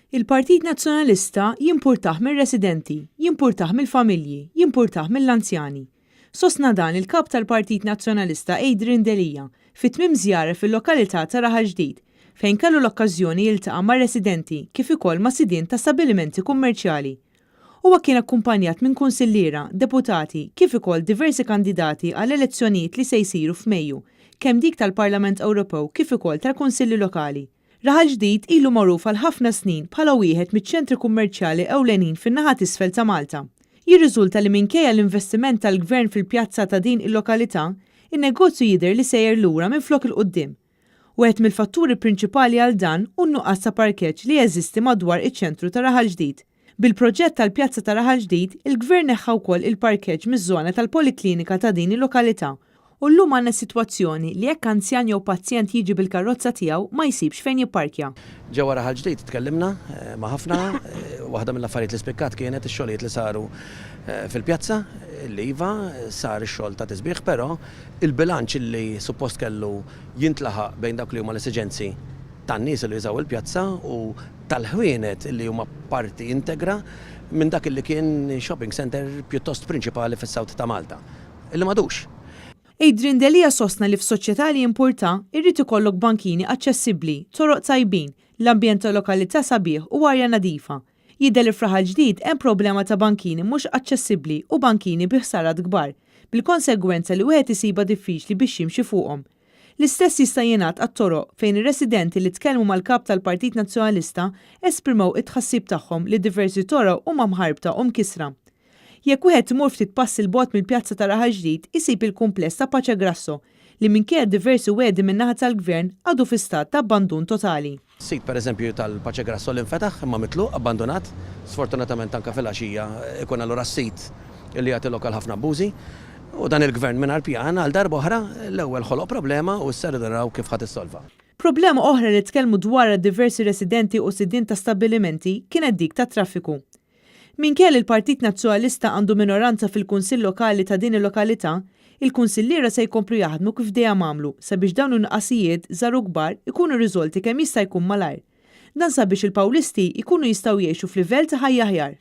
Il-Partit Nazzjonalista jimpurtaħ mir-residenti, jimpurtaħ mill-familji, jimpurtaħ mill-anzjani. Sostna dan il-kap tal-Partit Nazzjonalista Adrian Delija fit-tmiem żjara fil-lokalità ta' Raħal Ġdid fejn kellu l-okkażjoni jiltaqa' ma' residenti kif ukoll ma' sidien ta' stabilimenti kummerċjali. Huwa kien akkumpanjat minn kunsilliera, deputati kif ukoll diversi kandidati għal elezzjonijiet li se jsiru f'Mejju, kemm dik tal-Parlament Ewropew kif ukoll tal-Kunsilli Lokali. Raħal Ġdid ilu magħruf għal ħafna snin bħala wieħed miċ-ċentri kummerċjali ewlenin fin-naħa t'isfel ta' Malta. Jirriżulta li minkejja l-investiment tal-Gvern fil-pjazza ta' din il-lokalità, in-negozju jidher li sejjer lura minflok il-quddiem. Wieħed mill-fatturi prinċipali għal dan hu n-nuqqas ta' parkeġġ li jeżisti madwar iċ-ċentru ta' Raħal Ġdid. Bil-proġett tal-pjazza ta' Raħal Ġdid, il-Gvern neħħa wkoll il-parkeġġ miż-żona tal-Poliklinika ta' din il-lokalità. U llum għandna sitwazzjoni li jekk anzjan jew pazjent jiġi bil-karozza tiegħu ma jsibx fejn jipparkja. Ġewwa Raħal Ġdid tkellimna ma' ħafna, waħda mill-affarijiet li spikkat kienet ix-xogħlijiet li saru fil-pjazza, li iva sar ix-xogħol ta' tisbieħ, però il-bilanċ li suppost kellu jintlaħaq bejn dawk li huma l-esiġenzi tan-nies li jużaw il-pjazza u tal-ħwienet li huma parti integra minn dak li kien shopping center pjuttost prinċipali fis-Sawt ta' Malta. Illi m'għadux. Adrian Delija sostna li f'soċjetà li jimpurta irrid ikollok bankini aċċessibbli, toroq tajbin, l-ambjent tal-lokalità sabiħ u arja nadifa. Jidher li f'Raħal Ġdid hemm problema ta' bankini mhux aċċessibbli u bankini bi ħsarat kbar, bil-konsegwenza li wieħed isiba diffiċli biex jimxi fuqhom. L-istess jista' jingħad għat-toroq fejn ir-residenti li tkellmu mal-kap tal-Partit Nazzjonalista esprimew it-tħassib tagħhom li diversi toroq huma mħarbta u mkisra. Jekk wieħed imur ftit pass il-bogħod mill-pjazza ta' Raħal Ġdid isib il-kumpless ta' Paċe Grasso li minkejja diversi wedi min-naħa tal-Gvern għadu fi stat ta' abbandun totali. Sit pereżempju tal-Paċe Grasso li nfetaħ imma mitlu abbandonat, sfortunatament anke fil-għaxija ikun allura s-sit li jagħti lokal ħafna abbużi u dan il-Gvern mingħajr pjan għal darba oħra l-ewwel ħoloq problema u s-ser naraw kif ħadd issolva. Problema oħra li tkellmu dwar diversi residenti u sidien ta' stabilimenti kienet dik ta' traffiku. Minkejja li l-Partit Nazzjonalista għandu minoranza fil-Kunsill Lokali ta' din il-lokalità, il-kunsilliera se jkomplu jaħdmu kif dejjem għamlu sabiex dawn in-nuqqasijiet żaru kbar ikunu riżolti kemm jista' jkun malajr. Dan sabiex il-Pawlisti jkunu jistgħu jgħixu f'livell ta' ħajja aħjar.